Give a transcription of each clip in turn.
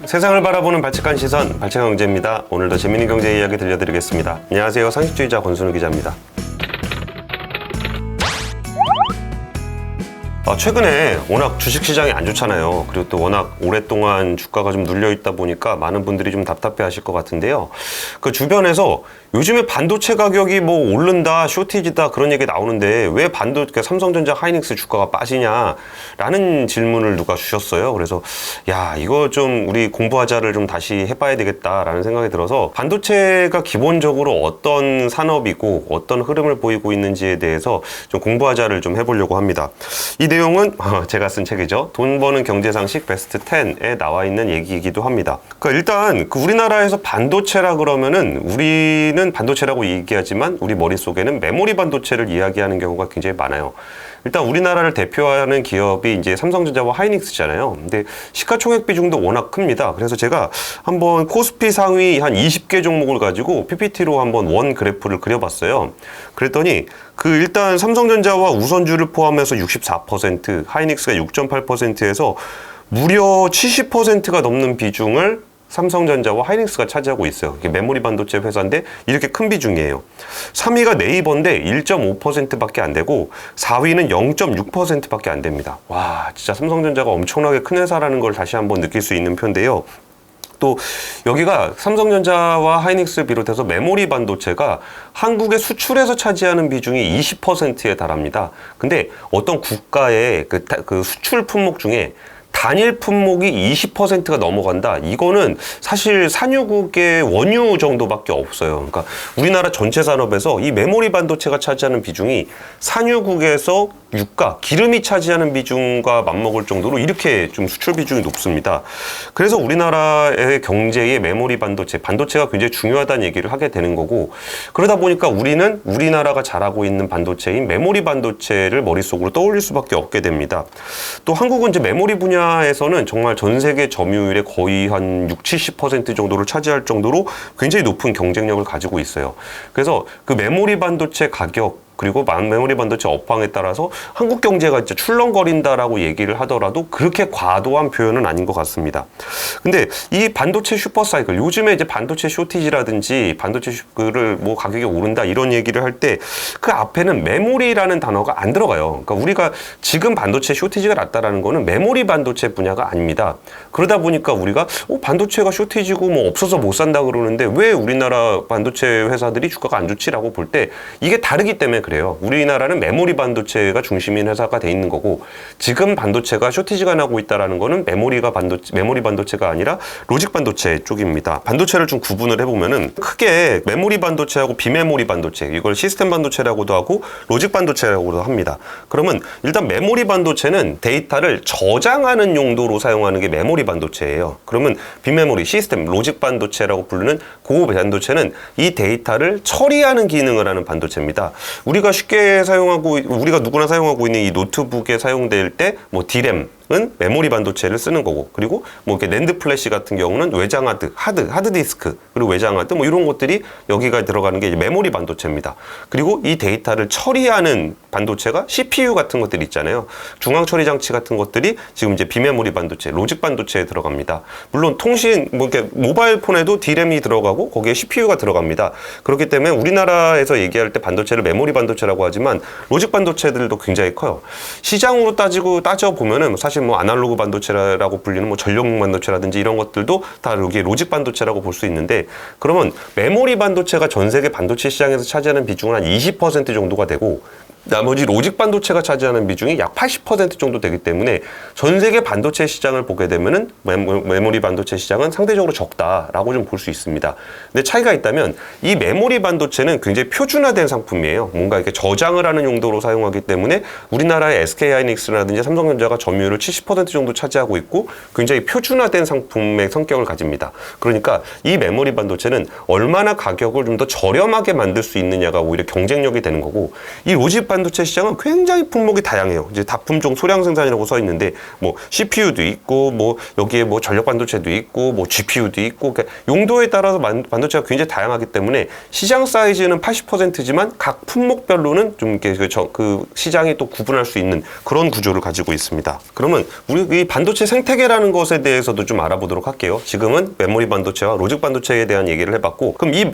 세상을 바라보는 발칙한 시선, 발칙한 경제입니다. 오늘도 재미있는 경제 이야기 들려드리겠습니다. 안녕하세요. 상식주의자 권순우 기자입니다. 최근에 워낙 주식시장이 안 좋잖아요. 그리고 또 워낙 오랫동안 주가가 좀 눌려있다 보니까 많은 분들이 좀 답답해 하실 것 같은데요. 그 주변에서 요즘에 반도체 가격이 뭐 오른다, 쇼티지다 그런 얘기 나오는데 왜 그러니까 삼성전자, 하이닉스 주가가 빠지냐라는 질문을 누가 주셨어요. 그래서 야, 이거 좀 우리 공부하자를 좀 다시 해봐야 되겠다라는 생각이 들어서 반도체가 기본적으로 어떤 산업이고 어떤 흐름을 보이고 있는지에 대해서 좀 공부하자를 좀 해보려고 합니다. 이 내용은 제가 쓴 책이죠. 돈 버는 경제상식 베스트 10에 나와 있는 얘기이기도 합니다. 그러니까 일단 우리나라에서 반도체라 그러면은 우리는 반도체라고 얘기하지만 우리 머릿속에는 메모리 반도체를 이야기하는 경우가 굉장히 많아요. 일단 우리나라를 대표하는 기업이 이제 삼성전자와 하이닉스잖아요. 근데 시가총액 비중도 워낙 큽니다. 그래서 제가 한번 코스피 상위 한 20개 종목을 가지고 PPT로 한번 원 그래프를 그려봤어요. 그랬더니 일단 삼성전자와 우선주를 포함해서 64%, 하이닉스가 6.8%에서 무려 70%가 넘는 비중을 삼성전자와 하이닉스가 차지하고 있어요. 이게 메모리 반도체 회사인데 이렇게 큰 비중이에요. 3위가 네이버인데 1.5%밖에 안 되고 4위는 0.6%밖에 안 됩니다. 와, 진짜 삼성전자가 엄청나게 큰 회사라는 걸 다시 한번 느낄 수 있는 편인데요. 또 여기가 삼성전자와 하이닉스를 비롯해서 메모리 반도체가 한국의 수출에서 차지하는 비중이 20%에 달합니다. 근데 어떤 국가의 그 수출 품목 중에 단일 품목이 20%가 넘어간다. 이거는 사실 산유국의 원유 정도밖에 없어요. 그러니까 우리나라 전체 산업에서 이 메모리 반도체가 차지하는 비중이 산유국에서 유가, 기름이 차지하는 비중과 맞먹을 정도로 이렇게 좀 수출 비중이 높습니다. 그래서 우리나라의 경제의 메모리 반도체가 굉장히 중요하다는 얘기를 하게 되는 거고, 그러다 보니까 우리는 우리나라가 잘하고 있는 반도체인 메모리 반도체를 머릿속으로 떠올릴 수밖에 없게 됩니다. 또 한국은 이제 메모리 분야에서는 정말 전 세계 점유율의 거의 한 60-70% 정도를 차지할 정도로 굉장히 높은 경쟁력을 가지고 있어요. 그래서 그 메모리 반도체 가격, 그리고 메모리 반도체 업황에 따라서 한국 경제가 진짜 출렁거린다라고 얘기를 하더라도 그렇게 과도한 표현은 아닌 것 같습니다. 근데 이 반도체 슈퍼사이클, 요즘에 이제 반도체 쇼티지라든지 반도체 뭐 가격이 오른다 이런 얘기를 할 때 그 앞에는 메모리라는 단어가 안 들어가요. 그러니까 우리가 지금 반도체 쇼티지가 났다라는 거는 메모리 반도체 분야가 아닙니다. 그러다 보니까 우리가 반도체가 쇼티지고 뭐 없어서 못 산다 그러는데 왜 우리나라 반도체 회사들이 주가가 안 좋지라고 볼 때 이게 다르기 때문에 그래요. 우리나라는 메모리 반도체가 중심인 회사가 돼 있는 거고, 지금 반도체가 쇼티지가 나고 있다라는 거는 메모리 반도체가 아니라 로직 반도체 쪽입니다. 반도체를 좀 구분을 해보면은 크게 메모리 반도체하고 비메모리 반도체, 이걸 시스템 반도체라고도 하고 로직 반도체라고도 합니다. 그러면 일단 메모리 반도체는 데이터를 저장하는 용도로 사용하는 게 메모리 반도체예요. 그러면 비메모리, 시스템, 로직 반도체라고 부르는 그 반도체는 이 데이터를 처리하는 기능을 하는 반도체입니다. 우리가 누구나 사용하고 있는 이 노트북에 사용될 때 뭐 D램은 메모리 반도체를 쓰는 거고, 그리고 뭐 이렇게 낸드 플래시 같은 경우는 외장 하드 디스크, 그리고 외장 하드 뭐 이런 것들이 여기가 들어가는 게 메모리 반도체입니다. 그리고 이 데이터를 처리하는 반도체가 CPU 같은 것들이 있잖아요. 중앙 처리 장치 같은 것들이 지금 이제 비메모리 반도체, 로직 반도체에 들어갑니다. 물론 뭐 이렇게 모바일 폰에도 D램이 들어가고 거기에 CPU가 들어갑니다. 그렇기 때문에 우리나라에서 얘기할 때 반도체를 메모리 반도체라고 하지만 로직 반도체들도 굉장히 커요. 시장으로 따져 보면은 사실 뭐 아날로그 반도체라고 불리는 뭐 전력용 반도체라든지 이런 것들도 다 여기에 로직 반도체라고 볼 수 있는데, 그러면 메모리 반도체가 전 세계 반도체 시장에서 차지하는 비중은 한 20% 정도가 되고, 나머지 로직 반도체가 차지하는 비중이 약 80% 정도 되기 때문에 전 세계 반도체 시장을 보게 되면은 메모리 반도체 시장은 상대적으로 적다라고 좀 볼 수 있습니다. 근데 차이가 있다면 이 메모리 반도체는 굉장히 표준화된 상품이에요. 뭔가 이렇게 저장을 하는 용도로 사용하기 때문에 우리나라의 SK하이닉스라든지 삼성전자가 점유율을 70% 정도 차지하고 있고 굉장히 표준화된 상품의 성격을 가집니다. 그러니까 이 메모리 반도체는 얼마나 가격을 좀 더 저렴하게 만들 수 있느냐가 오히려 경쟁력이 되는 거고, 이 로직 반도체 시장은 굉장히 품목이 다양해요. 이제 다품종 소량 생산이라고 써 있는데 뭐 CPU도 있고 뭐 여기에 뭐 전력 반도체도 있고 뭐 GPU도 있고 그러니까 용도에 따라서 반도체가 굉장히 다양하기 때문에 시장 사이즈는 80%지만 각 품목별로는 좀 이렇게 그 시장이 또 구분할 수 있는 그런 구조를 가지고 있습니다. 그러면 우리 이 반도체 생태계라는 것에 대해서도 좀 알아보도록 할게요. 지금은 메모리 반도체와 로직 반도체에 대한 얘기를 해봤고, 그럼 이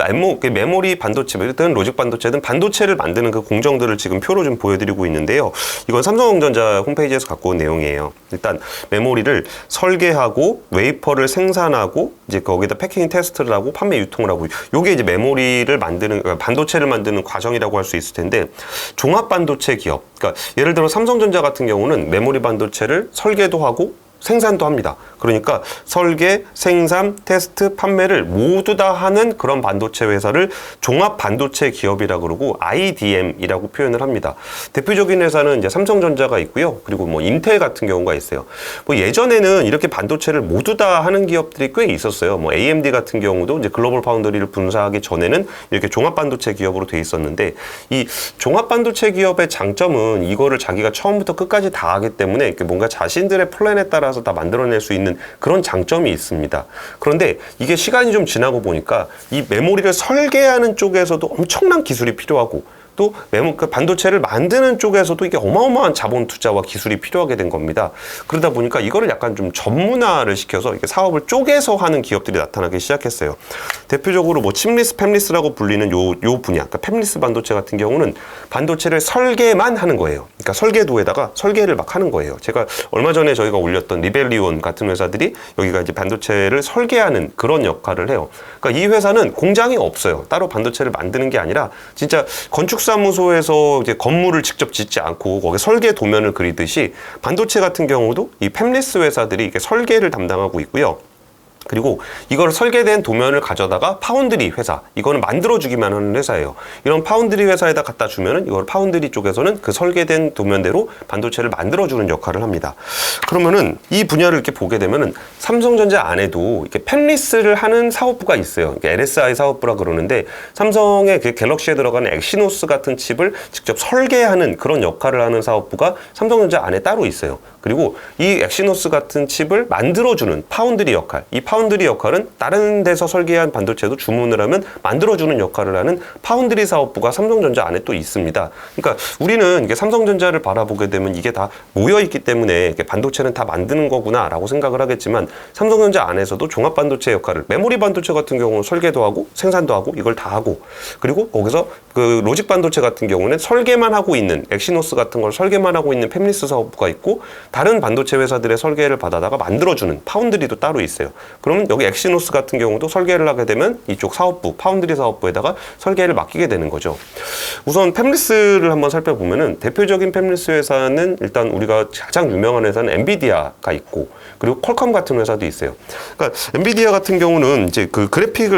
메모리 반도체든 로직 반도체든 반도체를 만드는 그 공정들을 지금 표로 좀 보여드리고 있는데요. 이건 삼성전자 홈페이지에서 갖고 온 내용이에요. 일단 메모리를 설계하고 웨이퍼를 생산하고 이제 거기다 패킹 테스트를 하고 판매 유통을 하고, 요게 이제 메모리를 만드는 반도체를 만드는 과정이라고 할 수 있을 텐데, 종합 반도체 기업, 그러니까 예를 들어 삼성전자 같은 경우는 메모리 반도체를 설계도 하고 생산도 합니다. 그러니까 설계, 생산, 테스트, 판매를 모두 다 하는 그런 반도체 회사를 종합 반도체 기업이라고 그러고 IDM이라고 표현을 합니다. 대표적인 회사는 이제 삼성전자가 있고요. 그리고 뭐 인텔 같은 경우가 있어요. 뭐 예전에는 이렇게 반도체를 모두 다 하는 기업들이 꽤 있었어요. 뭐 AMD 같은 경우도 이제 글로벌 파운드리를 분사하기 전에는 이렇게 종합 반도체 기업으로 돼 있었는데, 이 종합 반도체 기업의 장점은 이거를 자기가 처음부터 끝까지 다 하기 때문에 이렇게 뭔가 자신들의 플랜에 따라서 다 만들어낼 수 있는 그런 장점이 있습니다. 그런데 이게 시간이 좀 지나고 보니까 이 메모리를 설계하는 쪽에서도 엄청난 기술이 필요하고, 또 반도체를 만드는 쪽에서도 이게 어마어마한 자본 투자와 기술이 필요하게 된 겁니다. 그러다 보니까 이거를 약간 좀 전문화를 시켜서 이렇게 사업을 쪼개서 하는 기업들이 나타나기 시작했어요. 대표적으로 뭐 칩리스, 팹리스라고 불리는 요 분야, 그러니까 팹리스 반도체 같은 경우는 반도체를 설계만 하는 거예요. 그러니까 설계도에다가 설계를 막 하는 거예요. 제가 얼마 전에 저희가 올렸던 리벨리온 같은 회사들이 여기가 이제 반도체를 설계하는 그런 역할을 해요. 그러니까 이 회사는 공장이 없어요. 따로 반도체를 만드는 게 아니라 진짜 건축사무소에서 이제 건물을 직접 짓지 않고 거기 설계 도면을 그리듯이 반도체 같은 경우도 이 팹리스 회사들이 이렇게 설계를 담당하고 있고요. 그리고 이걸 설계된 도면을 가져다가 파운드리 회사, 이거는 만들어주기만 하는 회사예요. 이런 파운드리 회사에다 갖다 주면은 이걸 파운드리 쪽에서는 그 설계된 도면대로 반도체를 만들어주는 역할을 합니다. 그러면은 이 분야를 이렇게 보게 되면은 삼성전자 안에도 이렇게 팹리스를 하는 사업부가 있어요. LSI 사업부라 그러는데, 삼성의 그 갤럭시에 들어가는 엑시노스 같은 칩을 직접 설계하는 그런 역할을 하는 사업부가 삼성전자 안에 따로 있어요. 그리고 이 엑시노스 같은 칩을 만들어주는 파운드리 역할, 이 파운드리 역할은 다른 데서 설계한 반도체도 주문을 하면 만들어주는 역할을 하는 파운드리 사업부가 삼성전자 안에 또 있습니다. 그러니까 우리는 이게 삼성전자를 바라보게 되면 이게 다 모여있기 때문에 이게 반도체는 다 만드는 거구나 라고 생각을 하겠지만, 삼성전자 안에서도 종합 반도체 역할을, 메모리 반도체 같은 경우는 설계도 하고 생산도 하고 이걸 다 하고, 그리고 거기서 그 로직 반도체 같은 경우는 설계만 하고 있는 엑시노스 같은 걸 설계만 하고 있는 팹리스 사업부가 있고, 다른 반도체 회사들의 설계를 받아다가 만들어주는 파운드리도 따로 있어요. 그러면 여기 엑시노스 같은 경우도 설계를 하게 되면 이쪽 사업부, 파운드리 사업부에다가 설계를 맡기게 되는 거죠. 우선 팹리스를 한번 살펴보면은 대표적인 팹리스 회사는 일단 우리가 가장 유명한 회사는 엔비디아가 있고, 그리고 퀄컴 같은 회사도 있어요. 그러니까 엔비디아 같은 경우는 이제 그 그래픽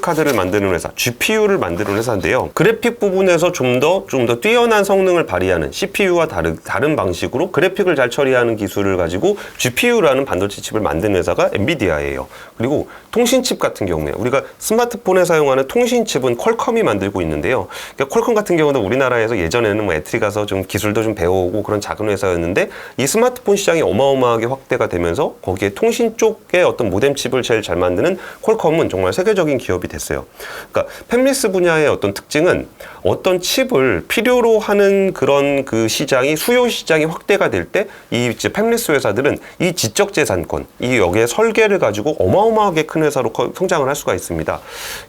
카드를 만드는 회사, GPU를 만드는 회사인데요. 그래픽 부분에서 좀 더 뛰어난 성능을 발휘하는 CPU와 다른 방식으로 그래픽을 잘 처리하는 기술을 가지고 GPU라는 반도체 칩을 만드는 회사가 엔비디아예요. 그리고 통신칩 같은 경우에 우리가 스마트폰에 사용하는 통신칩은 퀄컴이 만들고 있는데요. 그러니까 퀄컴 같은 경우도 우리나라에서 예전에는 뭐 애트리 가서 좀 기술도 좀 배워오고 그런 작은 회사였는데, 이 스마트폰 시장이 어마어마하게 확대가 되면서 거기에 통신 쪽의 어떤 모뎀 칩을 제일 잘 만드는 퀄컴은 정말 세계적인 기업이 됐어요. 그러니까 팹리스 분야의 어떤 특징은 어떤 칩을 필요로 하는 그런 그 시장이, 수요 시장이 확대가 될 때 이 팹리스 회사들은 이 지적 재산권, 이 여기에 설계를 가지고 어마어마하게 큰 회사로 성장을 할 수가 있습니다.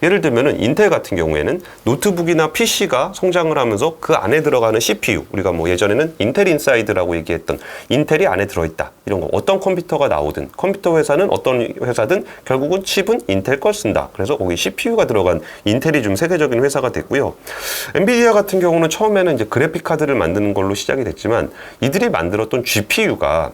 예를 들면은 인텔 같은 경우에는 노트북이나 PC가 성장을 하면서 그 안에 들어가는 CPU, 우리가 뭐 예전에는 인텔 인사이드라고 얘기했던 인텔이 안에 들어있다, 이런 거, 어떤 컴퓨터가 나오든 컴퓨터 회사는 어떤 회사든 결국은 칩은 인텔 걸 쓴다. 그래서 거기 CPU가 들어간 인텔이 좀 세계적인 회사가 됐고요. 엔비디아 같은 경우는 처음에는 이제 그래픽 카드를 만드는 걸로 시작이 됐지만, 이들이 만들었던 GPU가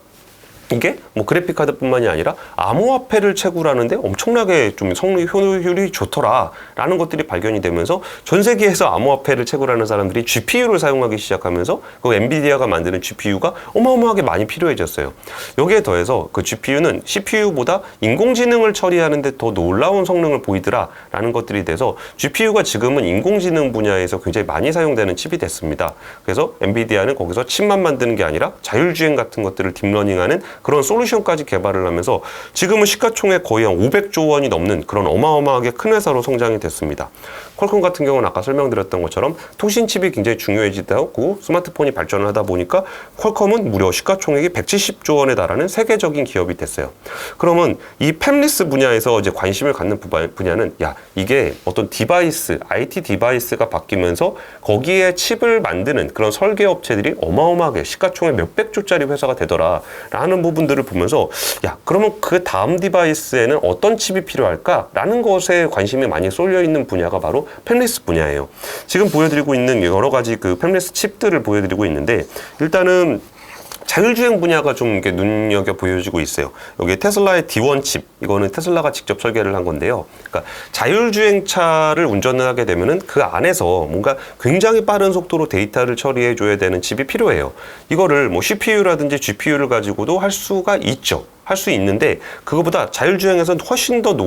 이게 뭐 그래픽카드뿐만이 아니라 암호화폐를 채굴하는데 엄청나게 좀 성능 효율이 좋더라라는 것들이 발견이 되면서 전 세계에서 암호화폐를 채굴하는 사람들이 GPU를 사용하기 시작하면서 그 엔비디아가 만드는 GPU가 어마어마하게 많이 필요해졌어요. 여기에 더해서 그 GPU는 CPU보다 인공지능을 처리하는데 더 놀라운 성능을 보이더라라는 것들이 돼서 GPU가 지금은 인공지능 분야에서 굉장히 많이 사용되는 칩이 됐습니다. 그래서 엔비디아는 거기서 칩만 만드는 게 아니라 자율주행 같은 것들을 딥러닝하는 그런 솔루션까지 개발을 하면서 지금은 시가총액 거의 한 500조 원이 넘는 그런 어마어마하게 큰 회사로 성장이 됐습니다. 퀄컴 같은 경우는 아까 설명드렸던 것처럼 통신칩이 굉장히 중요해지다 고 스마트폰이 발전을 하다 보니까 퀄컴은 무려 시가총액이 170조 원에 달하는 세계적인 기업이 됐어요. 그러면 이 팹리스 분야에서 이제 관심을 갖는 분야는 이게 어떤 디바이스, IT 디바이스가 바뀌면서 거기에 칩을 만드는 그런 설계 업체들이 어마어마하게 시가총액 몇백조짜리 회사가 되더라라는 부분들을 보면서 그러면 그 다음 디바이스에는 어떤 칩이 필요할까라는 것에 관심이 많이 쏠려 있는 분야가 바로 팹리스 분야예요. 지금 보여드리고 있는 여러 가지 그 팹리스 칩들을 보여드리고 있는데 일단은 자율주행 분야가 좀 이렇게 눈여겨 보여지고 있어요. 여기 테슬라의 D1 칩, 이거는 테슬라가 직접 설계를 한 건데요. 그러니까 자율주행차를 운전을 하게 되면은 그 안에서 뭔가 굉장히 빠른 속도로 데이터를 처리해 줘야 되는 칩이 필요해요. 이거를 뭐 CPU라든지 GPU를 가지고도 할 수가 있죠. 할 수 있는데 그거보다 자율주행에서는 훨씬 더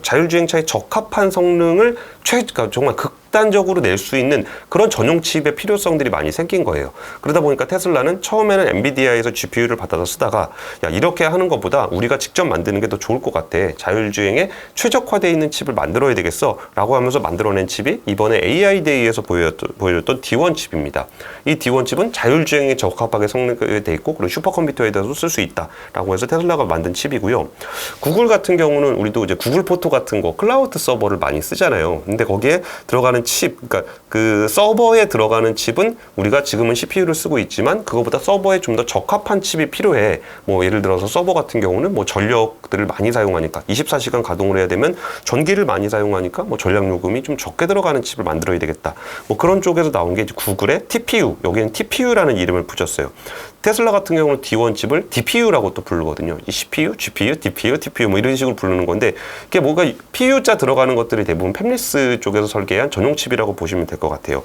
자율주행차에 적합한 성능을 그러니까 정말 극단적으로 낼 수 있는 그런 전용 칩의 필요성들이 많이 생긴 거예요. 그러다 보니까 테슬라는 처음에는 엔비디아에서 GPU를 받아서 쓰다가 이렇게 하는 것보다 우리가 직접 만드는 게 더 좋을 것 같아. 자율주행에 최적화되어 있는 칩을 만들어야 되겠어 라고 하면서 만들어낸 칩이 이번에 AI 데이에서 보여줬던 D1 칩입니다. 이 D1 칩은 자율주행에 적합하게 성능되어 있고 그리고 슈퍼컴퓨터에다도 쓸 수 있다 라고 해서 테슬라가 만든 칩이고요. 구글 같은 경우는 우리도 이제 구글 포토 같은 거 클라우드 서버를 많이 쓰잖아요. 근데 거기에 들어가는 칩, 그러니까 그 서버에 들어가는 칩은 우리가 지금은 CPU를 쓰고 있지만 그거보다 서버에 좀 더 적합한 칩이 필요해. 뭐 예를 들어서 서버 같은 경우는 뭐 전력들을 많이 사용하니까 24시간 가동을 해야 되면 전기를 많이 사용하니까 뭐 전력 요금이 좀 적게 들어가는 칩을 만들어야 되겠다. 뭐 그런 쪽에서 나온 게 이제 구글의 TPU, 여기는 TPU라는 이름을 붙였어요. 테슬라 같은 경우는 D1 칩을 DPU라고 또 부르거든요. 이 CPU, GPU, DPU, TPU 뭐 이런 식으로 부르는 건데 이게 뭔가 PU자 들어가는 것들이 대부분 팹리스 쪽에서 설계한 전용 칩이라고 보시면 될 것 같아요.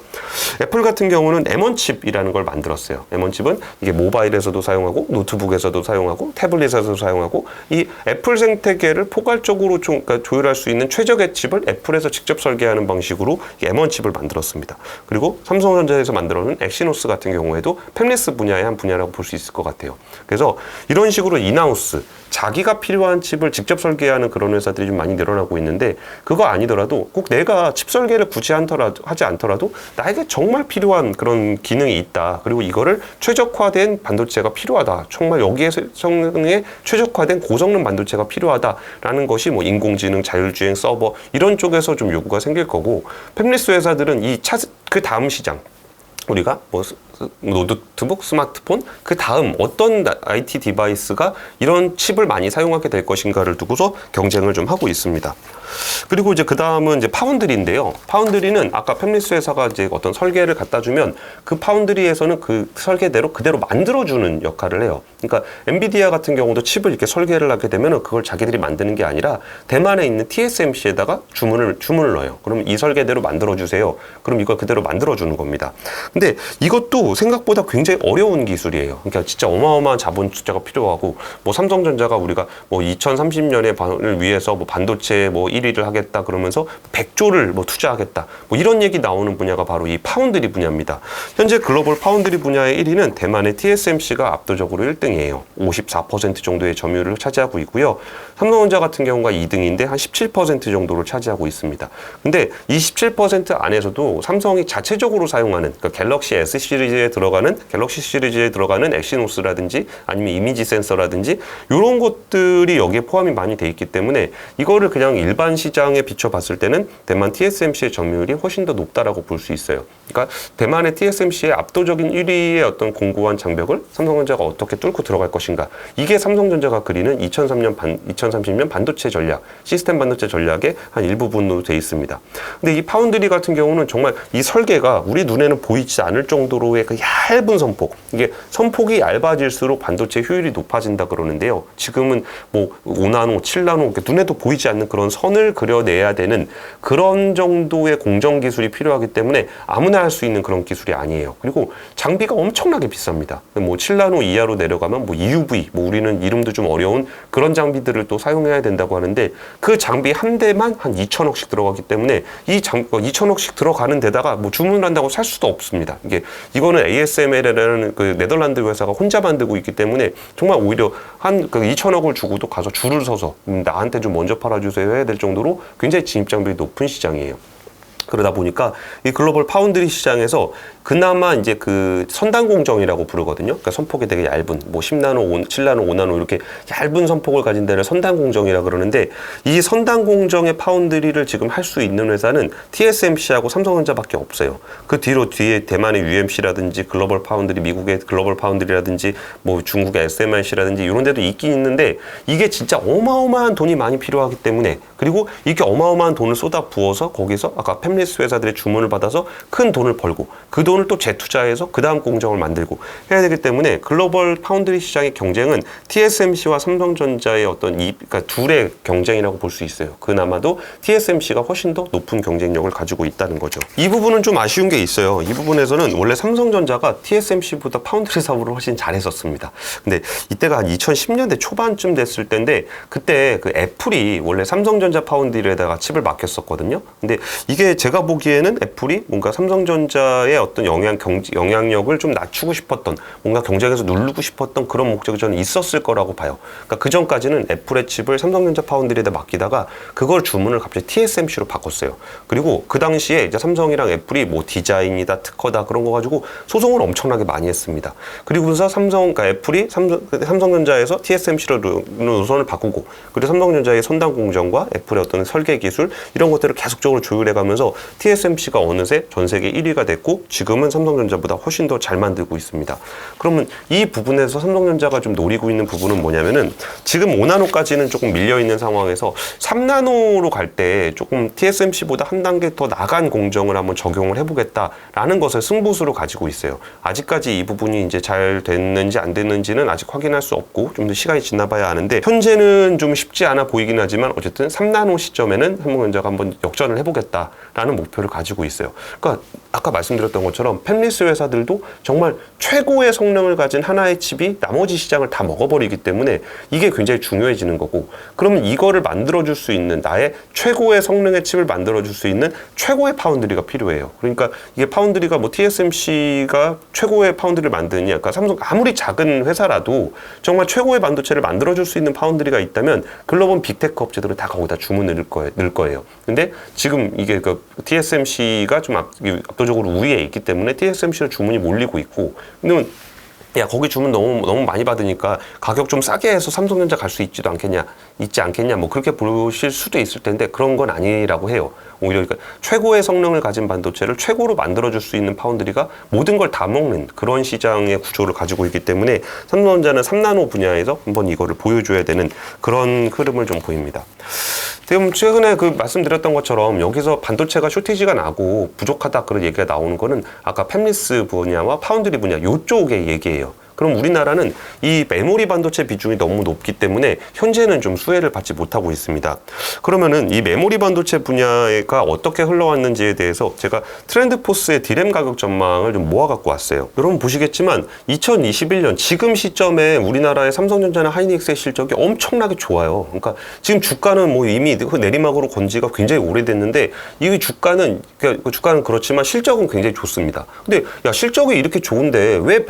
애플 같은 경우는 M1 칩이라는 걸 만들었어요. M1 칩은 이게 모바일에서도 사용하고 노트북에서도 사용하고 태블릿에서도 사용하고 이 애플 생태계를 포괄적으로 그러니까 조율할 수 있는 최적의 칩을 애플에서 직접 설계하는 방식으로 M1 칩을 만들었습니다. 그리고 삼성전자에서 만들어낸 엑시노스 같은 경우에도 팹리스 분야의 한 분야라고 볼 수 있을 것 같아요. 그래서 이런 식으로 인하우스 자기가 필요한 칩을 직접 설계하는 그런 회사들이 좀 많이 늘어나고 있는데 그거 아니더라도 꼭 내가 칩 설계를 굳이 하지 않더라도 나에게 정말 필요한 그런 기능이 있다. 그리고 이거를 최적화된 반도체가 필요하다. 정말 여기에 성능에 최적화된 고성능 반도체가 필요하다라는 것이 뭐 인공지능, 자율주행, 서버 이런 쪽에서 좀 요구가 생길 거고 팹리스 회사들은 그 다음 시장 우리가 뭐 노트북, 스마트폰 그 다음 어떤 IT 디바이스가 이런 칩을 많이 사용하게 될 것인가를 두고서 경쟁을 좀 하고 있습니다. 그리고 이제 그 다음은 이제 파운드리인데요. 파운드리는 아까 팹리스 회사가 이제 어떤 설계를 갖다 주면 그 파운드리에서는 그 설계대로 그대로 만들어주는 역할을 해요. 그러니까 엔비디아 같은 경우도 칩을 이렇게 설계를 하게 되면 그걸 자기들이 만드는 게 아니라 대만에 있는 TSMC에다가 주문을 넣어요. 그럼 이 설계대로 만들어주세요. 그럼 이걸 그대로 만들어주는 겁니다. 근데 이것도 생각보다 굉장히 어려운 기술이에요. 그러니까 진짜 어마어마한 자본 투자가 필요하고 뭐 삼성전자가 우리가 뭐 2030년을 위해서 뭐 반도체 뭐 1위를 하겠다 그러면서 100조를 뭐 투자하겠다 뭐 이런 얘기 나오는 분야가 바로 이 파운드리 분야입니다. 현재 글로벌 파운드리 분야의 1위는 대만의 TSMC가 압도적으로 1등이에요. 54% 정도의 점유율을 차지하고 있고요. 삼성전자 같은 경우가 2등인데 한 17% 정도를 차지하고 있습니다. 근데 이 17% 안에서도 삼성이 자체적으로 사용하는 그러니까 갤럭시 S 시리즈에 들어가는 엑시노스라든지 아니면 이미지 센서라든지 이런 것들이 여기에 포함이 많이 돼 있기 때문에 이거를 그냥 일반 시장에 비춰봤을 때는 대만 TSMC의 점유율이 훨씬 더 높다라고 볼 수 있어요. 그러니까 대만의 TSMC의 압도적인 1위의 어떤 공고한 장벽을 삼성전자가 어떻게 뚫고 들어갈 것인가. 이게 삼성전자가 그리는 2030년 반도체 전략, 시스템 반도체 전략의 한 일부분으로 돼 있습니다. 근데 이 파운드리 같은 경우는 정말 이 설계가 우리 눈에는 보이지 않을 정도로의 정도의 그 얇은 선폭, 이게 선폭이 얇아질수록 반도체 효율이 높아진다 그러는데요. 지금은 뭐 5나노, 7나노 눈에도 보이지 않는 그런 선을 그려내야 되는 그런 정도의 공정 기술이 필요하기 때문에 아무나 할 수 있는 그런 기술이 아니에요. 그리고 장비가 엄청나게 비쌉니다. 뭐 7나노 이하로 내려가면 뭐 EUV, 뭐 우리는 이름도 좀 어려운 그런 장비들을 또 사용해야 된다고 하는데 그 장비 한 대만 한 2천억씩 들어가기 때문에 이 2천억씩 들어가는 데다가 뭐 주문을 한다고 살 수도 없습니다. 이거는 ASML이라는 그 네덜란드 회사가 혼자 만들고 있기 때문에 정말 오히려 한 그 2천억을 주고도 가서 줄을 서서 나한테 좀 먼저 팔아주세요 해야 될 정도로 굉장히 진입장벽이 높은 시장이에요. 그러다 보니까 이 글로벌 파운드리 시장에서 그나마 이제 그 선단 공정이라고 부르거든요. 그러니까 선폭이 되게 얇은 뭐 10나노, 7나노, 5나노 이렇게 얇은 선폭을 가진 데를 선단 공정이라 그러는데 이 선단 공정의 파운드리를 지금 할 수 있는 회사는 TSMC하고 삼성전자밖에 없어요. 그 뒤에 대만의 UMC라든지 글로벌 파운드리, 미국의 글로벌 파운드리라든지 뭐 중국의 SMIC라든지 이런 데도 있긴 있는데 이게 진짜 어마어마한 돈이 많이 필요하기 때문에 그리고 이렇게 어마어마한 돈을 쏟아 부어서 거기서 아까 팹리스 회사들의 주문을 받아서 큰 돈을 벌고 그 돈을 또 재투자해서 그 다음 공정을 만들고 해야 되기 때문에 글로벌 파운드리 시장의 경쟁은 TSMC와 삼성전자의 어떤 그러니까 둘의 경쟁이라고 볼 수 있어요. 그나마도 TSMC가 훨씬 더 높은 경쟁력을 가지고 있다는 거죠. 이 부분은 좀 아쉬운 게 있어요. 이 부분에서는 원래 삼성전자가 TSMC보다 파운드리 사업을 훨씬 잘했었습니다. 근데 이때가 한 2010년대 초반쯤 됐을 때인데 그때 그 애플이 원래 삼성전자 파운드리에다가 칩을 맡겼었거든요. 근데 이게 제가 보기에는 애플이 뭔가 삼성전자의 어떤 영향력을 좀 낮추고 싶었던 뭔가 경쟁에서 누르고 싶었던 그런 목적이 저는 있었을 거라고 봐요. 그러니까 그 전까지는 애플의 칩을 삼성전자 파운드리에다 맡기다가 그걸 주문을 갑자기 TSMC로 바꿨어요. 그리고 그 당시에 이제 삼성이랑 애플이 뭐 디자인이다 특허다 그런 거 가지고 소송을 엄청나게 많이 했습니다. 그리고서 그러니까 애플이 삼성전자에서 TSMC로 노선을 바꾸고 그리고 삼성전자의 선단 공정과 애플의 어떤 설계 기술 이런 것들을 계속적으로 조율해가면서 TSMC가 어느새 전 세계 1위가 됐고 지금은 삼성전자보다 훨씬 더 잘 만들고 있습니다. 그러면 이 부분에서 삼성전자가 좀 노리고 있는 부분은 뭐냐면은 지금 5나노까지는 조금 밀려있는 상황에서 3나노로 갈 때 조금 TSMC보다 한 단계 더 나간 공정을 한번 적용을 해보겠다라는 것을 승부수로 가지고 있어요. 아직까지 이 부분이 이제 잘 됐는지 안 됐는지는 아직 확인할 수 없고 좀 더 시간이 지나봐야 하는데 현재는 좀 쉽지 않아 보이긴 하지만 어쨌든 3나노 시점에는 삼성전자가 한번 역전을 해보겠다라는 목표를 가지고 있어요. 그러니까 아까 말씀드렸던 것처럼 팹리스 회사들도 정말 최고의 성능을 가진 하나의 칩이 나머지 시장을 다 먹어버리기 때문에 이게 굉장히 중요해지는 거고 그러면 이거를 만들어줄 수 있는 나의 최고의 성능의 칩을 만들어줄 수 있는 최고의 파운드리가 필요해요. 그러니까 이게 파운드리가 뭐 TSMC가 최고의 파운드리를 만드느냐 그러니까 삼성 아무리 작은 회사라도 정말 최고의 반도체를 만들어줄 수 있는 파운드리가 있다면 글로벌 빅테크 업체들은 다 거기다 주문을 넣을 거예요. 근데 지금 이게 그 TSMC가 좀 압도적으로 우위에 있기 때문에 TSMC로 주문이 몰리고 있고 근데 야 거기 주문 너무 많이 받으니까 가격 좀 싸게 해서 삼성전자 갈 수 있지 않겠냐 뭐 그렇게 보실 수도 있을 텐데 그런 건 아니라고 해요. 오히려 그러니까 최고의 성능을 가진 반도체를 최고로 만들어줄 수 있는 파운드리가 모든 걸 다 먹는 그런 시장의 구조를 가지고 있기 때문에 삼성전자는 3나노 분야에서 한번 이거를 보여줘야 되는 그런 흐름을 좀 보입니다. 지금 최근에 그 말씀드렸던 것처럼 여기서 반도체가 쇼티지가 나고 부족하다 그런 얘기가 나오는 거는 아까 팹리스 분야와 파운드리 분야 이쪽의 얘기예요. 그럼 우리나라는 이 메모리 반도체 비중이 너무 높기 때문에 현재는 좀 수혜를 받지 못하고 있습니다. 그러면은 이 메모리 반도체 분야가 어떻게 흘러왔는지에 대해서 제가 트렌드포스의 디램 가격 전망을 좀 모아갖고 왔어요. 여러분 보시겠지만 2021년 지금 시점에 우리나라의 삼성전자나 하이닉스의 실적이 엄청나게 좋아요. 그러니까 지금 주가는 뭐 이미 내리막으로 건 지가 굉장히 오래됐는데 이 주가는 그렇지만 실적은 굉장히 좋습니다. 근데 야 실적이 이렇게 좋은데 왜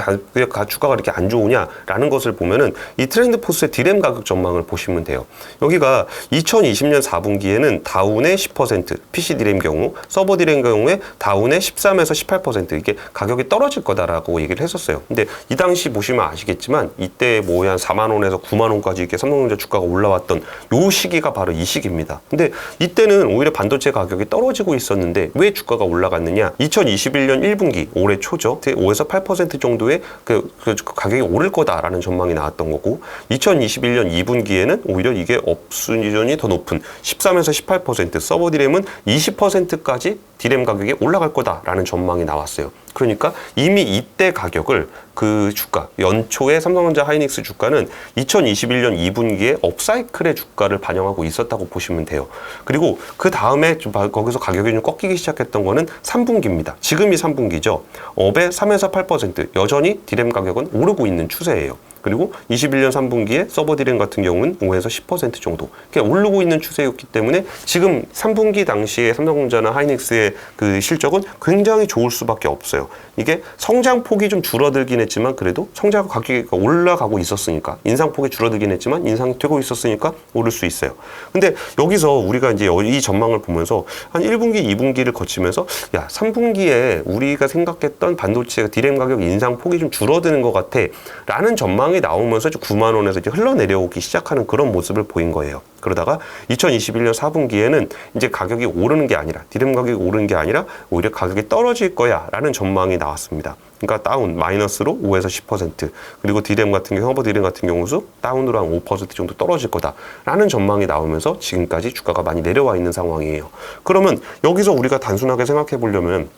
주가가 이렇게 안 좋으냐라는 것을 보면은 이 트렌드포스의 디램 가격 전망을 보시면 돼요. 여기가 2020년 4분기에는 다운의 10%, PC 디램 경우, 서버 디램 경우에 다운의 13에서 18% 이게 가격이 떨어질 거다라고 얘기를 했었어요. 근데 이 당시 보시면 아시겠지만 이때 뭐 한 4만 원에서 9만 원까지 이렇게 삼성전자 주가가 올라왔던 요 시기가 바로 이 시기입니다. 근데 이때는 오히려 반도체 가격이 떨어지고 있었는데 왜 주가가 올라갔느냐? 2021년 1분기 올해 초죠. 5에서 8% 정도의 그 가격이 오를 거다라는 전망이 나왔던 거고 2021년 2분기에는 오히려 이게 업수준이 더 높은 13에서 18% 서버 디램은 20%까지 디램 가격이 올라갈 거다라는 전망이 나왔어요. 그러니까 이미 이때 가격을 그 주가, 연초에 삼성전자 하이닉스 주가는 2021년 2분기에 업사이클의 주가를 반영하고 있었다고 보시면 돼요. 그리고 그 다음에 좀 거기서 가격이 좀 꺾이기 시작했던 거는 3분기입니다. 지금이 3분기죠. 업의 3에서 8% 여전히 디램 가격은 오르고 있는 추세예요. 그리고 21년 3분기에 서버 디램 같은 경우는 5에서 10% 정도 오르고 있는 추세였기 때문에 지금 3분기 당시에 삼성전자나 하이닉스의 그 실적은 굉장히 좋을 수밖에 없어요. 이게 성장폭이 좀 줄어들긴 했지만 그래도 성장 가격이 올라가고 있었으니까, 인상폭이 줄어들긴 했지만 인상이 되고 있었으니까 오를 수 있어요. 근데 여기서 우리가 이제 이 전망을 보면서 한 1분기, 2분기를 거치면서 3분기에 우리가 생각했던 반도체 디램 가격 인상폭이 좀 줄어드는 것 같아 라는 전망이 나오면서 9만 원에서 이제 흘러내려오기 시작하는 그런 모습을 보인 거예요. 그러다가 2021년 4분기에는 이제 가격이 오르는 게 아니라, 디램 가격이 오르는 게 아니라 오히려 가격이 떨어질 거야 라는 전망이 나왔습니다. 그러니까 다운, 마이너스로 5에서 10%, 그리고 디램 같은 경우, 서버 디램 같은 경우도 다운으로 한 5% 정도 떨어질 거다 라는 전망이 나오면서 지금까지 주가가 많이 내려와 있는 상황이에요. 그러면 여기서 우리가 단순하게 생각해 보려면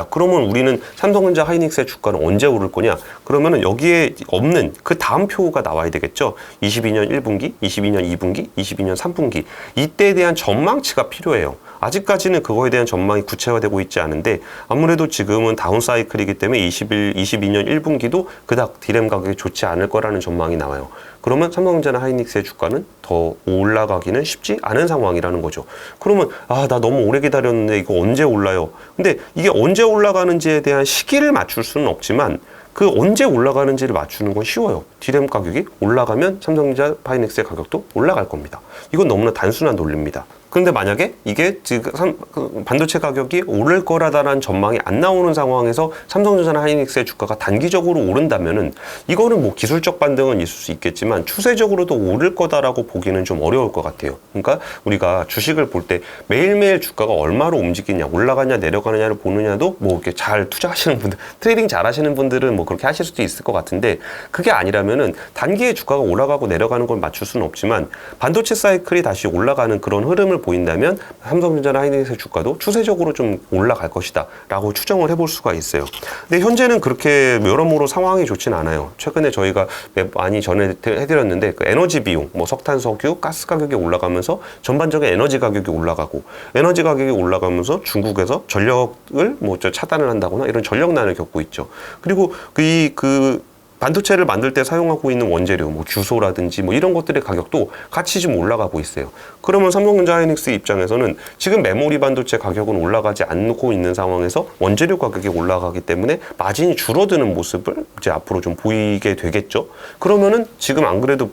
그러면 우리는 삼성전자 하이닉스의 주가는 언제 오를 거냐? 그러면은 여기에 없는 그 다음 표가 나와야 되겠죠? 22년 1분기, 22년 2분기, 22년 3분기. 이때에 대한 전망치가 필요해요. 아직까지는 그거에 대한 전망이 구체화되고 있지 않은데 아무래도 지금은 다운 사이클이기 때문에 22년 1분기도 그닥 디램 가격이 좋지 않을 거라는 전망이 나와요. 그러면 삼성전자나 하이닉스의 주가는 더 올라가기는 쉽지 않은 상황이라는 거죠. 그러면 나 너무 오래 기다렸는데 이거 언제 올라요? 근데 이게 언제 올라가는지에 대한 시기를 맞출 수는 없지만 그 언제 올라가는지를 맞추는 건 쉬워요. 디램 가격이 올라가면 삼성전자 하이닉스의 가격도 올라갈 겁니다. 이건 너무나 단순한 논리입니다. 그런데 만약에 이게 지금 반도체 가격이 오를 거라다라는 전망이 안 나오는 상황에서 삼성전자나 하이닉스의 주가가 단기적으로 오른다면은 이거는 뭐 기술적 반등은 있을 수 있겠지만 추세적으로도 오를 거다라고 보기는 좀 어려울 것 같아요. 그러니까 우리가 주식을 볼 때 매일매일 주가가 얼마로 움직이냐, 올라가냐 내려가느냐를 보느냐도 뭐 이렇게 잘 투자하시는 분들, 트레이딩 잘 하시는 분들은 뭐 그렇게 하실 수도 있을 것 같은데 그게 아니라면은 단기에 주가가 올라가고 내려가는 걸 맞출 수는 없지만 반도체 사이클이 다시 올라가는 그런 흐름을 보인다면 삼성전자나 하이닉스의 주가도 추세적으로 좀 올라갈 것이다 라고 추정을 해볼 수가 있어요. 근데 현재는 그렇게 여러모로 상황이 좋진 않아요. 최근에 저희가 많이 전해드렸는데 그 에너지 비용, 뭐 석탄, 석유, 가스 가격이 올라가면서 전반적인 에너지 가격이 올라가고 에너지 가격이 올라가면서 중국에서 전력을 뭐 차단을 한다거나 이런 전력난을 겪고 있죠. 그리고 그 반도체를 만들 때 사용하고 있는 원재료, 뭐 규소라든지 뭐 이런 것들의 가격도 같이 좀 올라가고 있어요. 그러면 삼성전자 하이닉스 입장에서는 지금 메모리 반도체 가격은 올라가지 않고 있는 상황에서 원재료 가격이 올라가기 때문에 마진이 줄어드는 모습을 이제 앞으로 좀 보이게 되겠죠. 그러면은 지금 안 그래도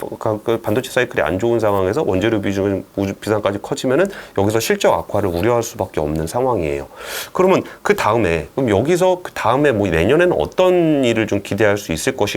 반도체 사이클이 안 좋은 상황에서 원재료 비상까지 커지면은 여기서 실적 악화를 우려할 수밖에 없는 상황이에요. 그러면 그럼 여기서 그 다음에 뭐 내년에는 어떤 일을 좀 기대할 수 있을 것인가?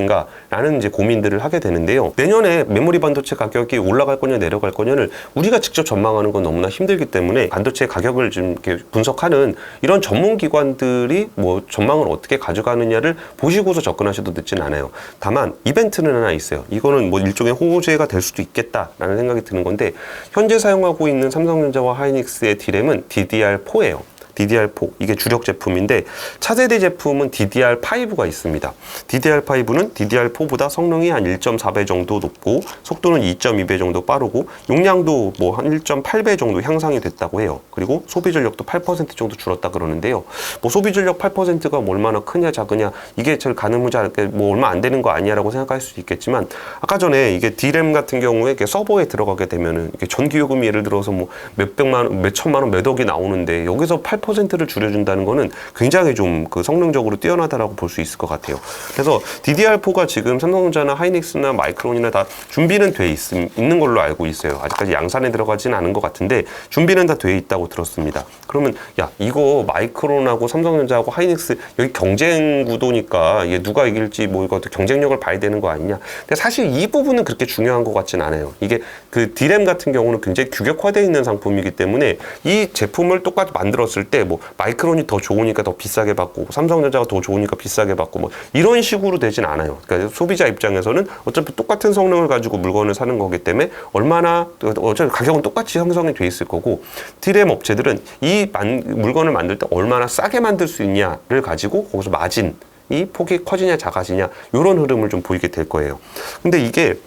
라는 이제 고민들을 하게 되는데요. 내년에 메모리 반도체 가격이 올라갈 거냐 내려갈 거냐를 우리가 직접 전망하는 건 너무나 힘들기 때문에 반도체 가격을 좀 이렇게 분석하는 이런 전문 기관들이 뭐 전망을 어떻게 가져가느냐를 보시고서 접근하셔도 늦진 않아요. 다만 이벤트는 하나 있어요. 이거는 뭐 일종의 호재가 될 수도 있겠다라는 생각이 드는 건데 현재 사용하고 있는 삼성전자와 하이닉스의 디램은 DDR4예요. DDR4 이게 주력 제품인데 차세대 제품은 DDR5가 있습니다. DDR5는 DDR4보다 성능이 한 1.4배 정도 높고 속도는 2.2배 정도 빠르고 용량도 뭐 한 1.8배 정도 향상이 됐다고 해요. 그리고 소비 전력도 8% 정도 줄었다 그러는데요. 뭐 소비 전력 8%가 뭐 얼마나 크냐 작으냐 이게 잘 가늠하지 않게 뭐 얼마 안 되는 거 아니냐라고 생각할 수도 있겠지만 아까 전에 이게 D램 같은 경우에 이게 서버에 들어가게 되면은 이게 전기 요금이 예를 들어서 뭐 몇백만 원, 몇천만 원, 몇 억이 나오는데 여기서 8%를 줄여준다는 거는 굉장히 좀 그 성능적으로 뛰어나다라고 볼 수 있을 것 같아요. 그래서 DDR4가 지금 삼성전자나 하이닉스나 마이크론이나 다 준비는 돼 있는 걸로 알고 있어요. 아직까지 양산에 들어가지는 않은 것 같은데 준비는 다 돼 있다고 들었습니다. 그러면 이거 마이크론하고 삼성전자하고 하이닉스 여기 경쟁 구도니까 이게 누가 이길지 뭐 이거 경쟁력을 봐야 되는 거 아니냐. 근데 사실 이 부분은 그렇게 중요한 것 같진 않아요. 이게 그 D램 같은 경우는 굉장히 규격화되어 있는 상품이기 때문에 이 제품을 똑같이 만들었을 때 때 뭐 마이크론이 더 좋으니까 더 비싸게 받고 삼성전자가 더 좋으니까 비싸게 받고 뭐 이런 식으로 되진 않아요. 그러니까 소비자 입장에서는 어차피 똑같은 성능을 가지고 물건을 사는 거기 때문에 얼마나 어차피 가격은 똑같이 형성이 돼 있을 거고 디램 업체들은 이 물건을 만들 때 얼마나 싸게 만들 수 있냐를 가지고 거기서 마진 이 폭이 커지냐 작아지냐 이런 흐름을 좀 보이게 될 거예요. 근데 이게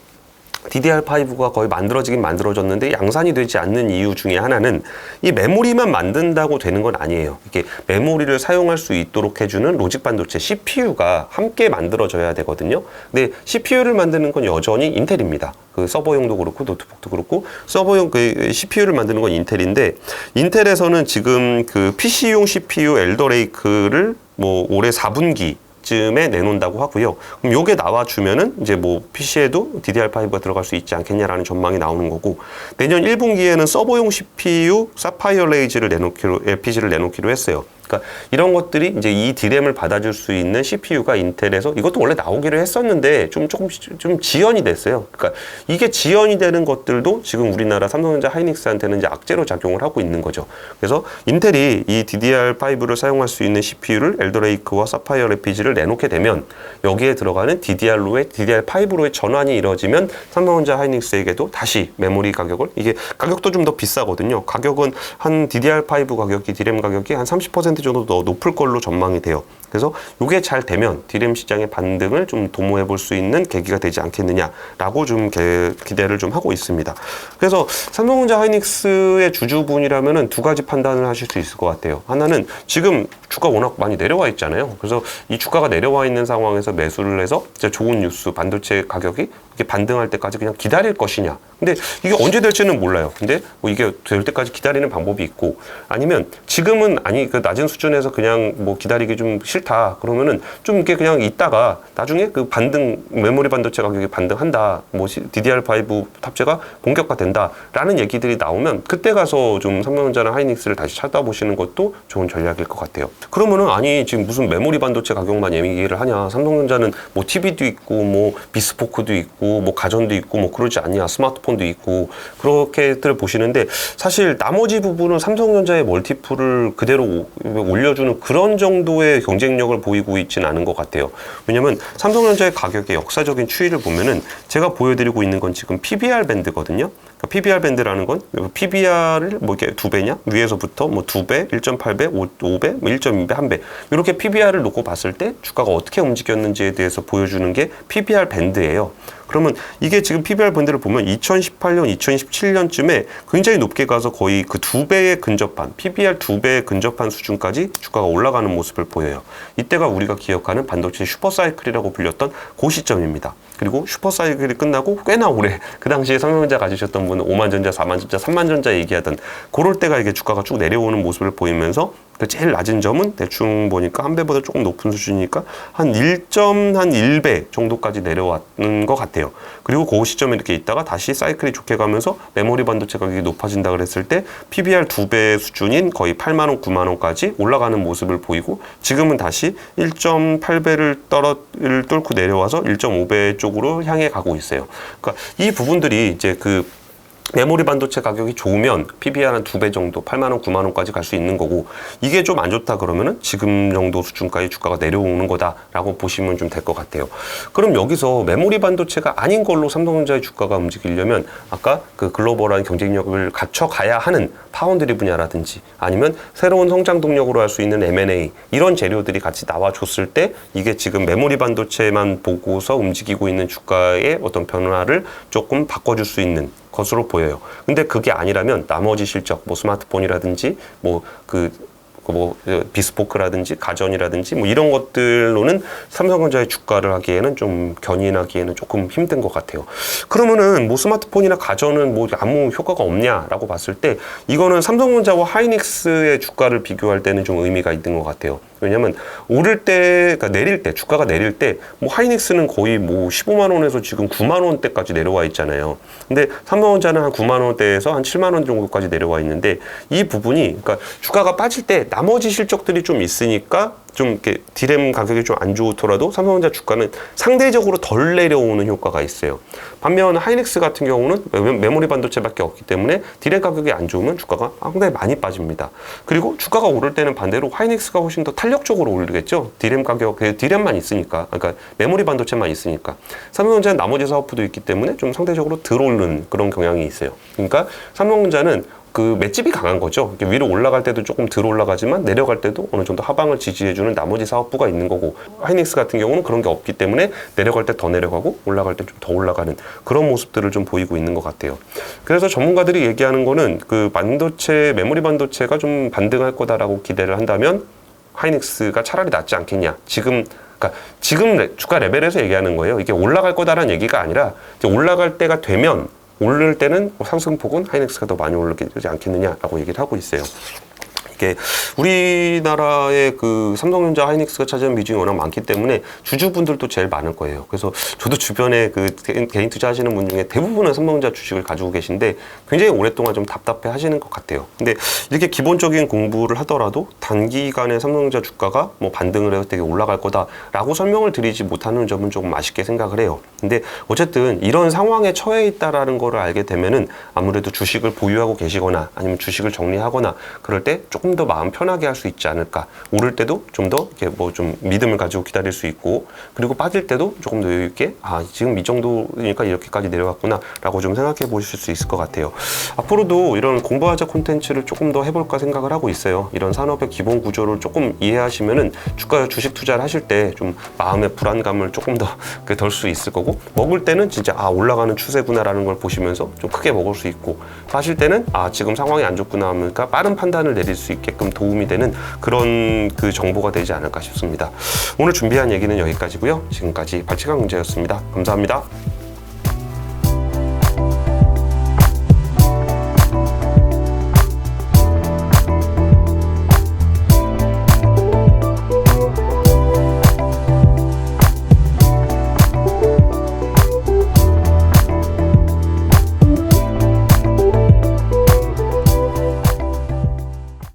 DDR5가 거의 만들어지긴 만들어졌는데 양산이 되지 않는 이유 중에 하나는 이 메모리만 만든다고 되는 건 아니에요. 이게 메모리를 사용할 수 있도록 해주는 로직 반도체 CPU가 함께 만들어져야 되거든요. 근데 CPU를 만드는 건 여전히 인텔입니다. 그 서버용도 그렇고 노트북도 그렇고 서버용 그 CPU를 만드는 건 인텔인데 인텔에서는 지금 그 PC용 CPU 엘더레이크를 뭐 올해 4분기 쯤에 내놓는다고 하고요. 그럼 요게 나와주면은 이제 뭐 PC에도 DDR5가 들어갈 수 있지 않겠냐라는 전망이 나오는 거고 내년 1분기에는 서버용 CPU 사파이어 레이즈를 내놓기로 LPG를 내놓기로 했어요. 그러니까 이런 것들이 이제 이 D램을 받아줄 수 있는 CPU가 인텔에서 이것도 원래 나오기로 했었는데 조금 지연이 됐어요. 그러니까 이게 지연이 되는 것들도 지금 우리나라 삼성전자 하이닉스한테는 이제 악재로 작용을 하고 있는 거죠. 그래서 인텔이 이 DDR5를 사용할 수 있는 CPU를 엘더레이크와 사파이어 LPG를 내놓게 되면 여기에 들어가는 DDR5로의 전환이 이루어지면 삼성전자 하이닉스에게도 다시 메모리 가격을 이게 가격도 좀 더 비싸거든요. 가격은 한 DDR5 가격이 D램 가격이 한 30% 정도 더 높을 걸로 전망이 돼요. 그래서 이게 잘 되면 D램 시장의 반등을 좀 도모해 볼 수 있는 계기가 되지 않겠느냐라고 좀 기대를 좀 하고 있습니다. 그래서 삼성전자 하이닉스의 주주분이라면은 두 가지 판단을 하실 수 있을 것 같아요. 하나는 지금 주가 워낙 많이 내려와 있잖아요. 그래서 이 주가가 내려와 있는 상황에서 매수를 해서 진짜 좋은 뉴스 반도체 가격이 이렇게 반등할 때까지 그냥 기다릴 것이냐. 근데 이게 언제 될지는 몰라요. 근데 뭐 이게 될 때까지 기다리는 방법이 있고 아니면 지금은 아니 그 낮은 수준에서 그냥 뭐 기다리기 좀 싫다. 그러면은 좀 이렇게 그냥 있다가 나중에 그 반등 메모리 반도체 가격이 반등한다. 뭐 DDR5 탑재가 본격화된다라는 얘기들이 나오면 그때 가서 좀 삼성전자나 하이닉스를 다시 찾아보시는 것도 좋은 전략일 것 같아요. 그러면은 아니 지금 무슨 메모리 반도체 가격만 얘기를 하냐. 삼성전자는 뭐 TV도 있고 뭐 비스포크도 있고 뭐 가전도 있고 뭐 그러지 않냐. 스마트폰도 있고 그렇게들 보시는데 사실 나머지 부분은 삼성전자의 멀티플을 그대로 올려주는 그런 정도의 경쟁력을 보이고 있지는 않은 것 같아요. 왜냐면 삼성전자의 가격의 역사적인 추이를 보면은 제가 보여드리고 있는 건 지금 PBR 밴드거든요. 그러니까 PBR 밴드라는 건 PBR을 뭐 이렇게 2배냐 위에서부터 뭐 2배, 1.8배, 5배, 뭐 1.2배, 1배 이렇게 PBR을 놓고 봤을 때 주가가 어떻게 움직였는지에 대해서 보여주는 게 PBR 밴드예요. 그러면 이게 지금 PBR 밴드를 보면 2018년, 2017년쯤에 굉장히 높게 가서 거의 그 2배에 근접한 PBR 2배에 근접한 수준까지 주가가 올라가는 모습을 보여요. 이때가 우리가 기억하는 반도체 슈퍼사이클이라고 불렸던 그 시점입니다. 그리고 슈퍼사이클이 끝나고 꽤나 오래 그 당시에 삼성전자 가지셨던 분은 5만전자, 4만전자, 3만전자 얘기하던 그럴 때가 이게 주가가 쭉 내려오는 모습을 보이면서 그 제일 낮은 점은 대충 보니까 한 배보다 조금 높은 수준이니까 한 1.1배 정도까지 내려왔는 것 같아요. 그리고 그 시점에 이렇게 있다가 다시 사이클이 좋게 가면서 메모리 반도체 가격이 높아진다 그랬을 때 PBR 2배 수준인 거의 8만 원, 9만 원까지 올라가는 모습을 보이고 지금은 다시 1.8배를 뚫고 내려와서 1.5배 쪽으로 향해 가고 있어요. 그러니까 이 부분들이 이제 그 메모리 반도체 가격이 좋으면 PBR 한 2배 정도 8만 원, 9만 원까지 갈 수 있는 거고 이게 좀 안 좋다 그러면은 지금 정도 수준까지 주가가 내려오는 거다라고 보시면 좀 될 것 같아요. 그럼 여기서 메모리 반도체가 아닌 걸로 삼성전자의 주가가 움직이려면 아까 그 글로벌한 경쟁력을 갖춰가야 하는 파운드리 분야라든지 아니면 새로운 성장 동력으로 할 수 있는 M&A 이런 재료들이 같이 나와줬을 때 이게 지금 메모리 반도체만 보고서 움직이고 있는 주가의 어떤 변화를 조금 바꿔줄 수 있는 것으로 보여요. 근데 그게 아니라면 나머지 실적, 뭐 스마트폰이라든지, 비스포크라든지, 가전이라든지, 뭐 이런 것들로는 삼성전자의 주가를 하기에는 좀 견인하기에는 조금 힘든 것 같아요. 그러면은 뭐 스마트폰이나 가전은 뭐 아무 효과가 없냐라고 봤을 때 이거는 삼성전자와 하이닉스의 주가를 비교할 때는 좀 의미가 있는 것 같아요. 왜냐면 오를 때, 그러니까 내릴 때, 주가가 내릴 때, 뭐 하이닉스는 거의 뭐 15만 원에서 지금 9만 원대까지 내려와 있잖아요. 근데 삼성전자는 한 9만 원대에서 한 7만 원 정도까지 내려와 있는데 이 부분이, 그러니까 주가가 빠질 때 나머지 실적들이 좀 있으니까 좀 이렇게 D램 가격이 좀 안 좋더라도 삼성전자 주가는 상대적으로 덜 내려오는 효과가 있어요. 반면 하이닉스 같은 경우는 메모리 반도체밖에 없기 때문에 D램 가격이 안 좋으면 주가가 상당히 많이 빠집니다. 그리고 주가가 오를 때는 반대로 하이닉스가 훨씬 더 탄력적으로 오르겠죠. D램 가격, D램만 있으니까, 그러니까 메모리 반도체만 있으니까. 삼성전자는 나머지 사업부도 있기 때문에 좀 상대적으로 덜 오르는 그런 경향이 있어요. 그러니까 삼성전자는 그 맷집이 강한 거죠. 위로 올라갈 때도 조금 덜 올라가지만 내려갈 때도 어느 정도 하방을 지지해주는 나머지 사업부가 있는 거고, 하이닉스 같은 경우는 그런 게 없기 때문에 내려갈 때 더 내려가고 올라갈 때 좀 더 올라가는 그런 모습들을 좀 보이고 있는 것 같아요. 그래서 전문가들이 얘기하는 거는 그 반도체, 메모리 반도체가 좀 반등할 거다라고 기대를 한다면 하이닉스가 차라리 낫지 않겠냐. 지금 주가 레벨에서 얘기하는 거예요. 이게 올라갈 거다라는 얘기가 아니라 이제 올라갈 때가 되면 오를 때는 상승폭은 하이닉스가 더 많이 오르지 않겠느냐라고 얘기를 하고 있어요. 이게 우리나라의 그 삼성전자, 하이닉스가 차지하는 비중이 워낙 많기 때문에 주주분들도 제일 많을 거예요. 그래서 저도 주변에 그 개인 투자하시는 분 중에 대부분은 삼성전자 주식을 가지고 계신데 굉장히 오랫동안 좀 답답해 하시는 것 같아요. 근데 이렇게 기본적인 공부를 하더라도 단기간에 삼성전자 주가가 뭐 반등을 해서 되게 올라갈 거다라고 설명을 드리지 못하는 점은 조금 아쉽게 생각을 해요. 근데 어쨌든 이런 상황에 처해 있다라는 거를 알게 되면은 아무래도 주식을 보유하고 계시거나 아니면 주식을 정리하거나 그럴 때 조금 더 마음 편하게 할 수 있지 않을까. 오를 때도 좀 더 이렇게 뭐 좀 믿음을 가지고 기다릴 수 있고, 그리고 빠질 때도 조금 더 여유 있게 지금 이 정도니까 이렇게까지 내려왔구나 라고 좀 생각해 보실 수 있을 것 같아요. 앞으로도 이런 공부하자 콘텐츠를 조금 더 해볼까 생각을 하고 있어요. 이런 산업의 기본 구조를 조금 이해하시면은 주식 투자를 하실 때 좀 마음의 불안감을 조금 더 덜 수 있을 거고, 먹을 때는 진짜 올라가는 추세구나라는 걸 보시면서 좀 크게 먹을 수 있고, 사실 때는 지금 상황이 안 좋구나 하니까 빠른 판단을 내릴 수 있게끔 도움이 되는 그런 그 정보가 되지 않을까 싶습니다. 오늘 준비한 얘기는 여기까지고요. 지금까지 발칙한 경제였습니다. 감사합니다.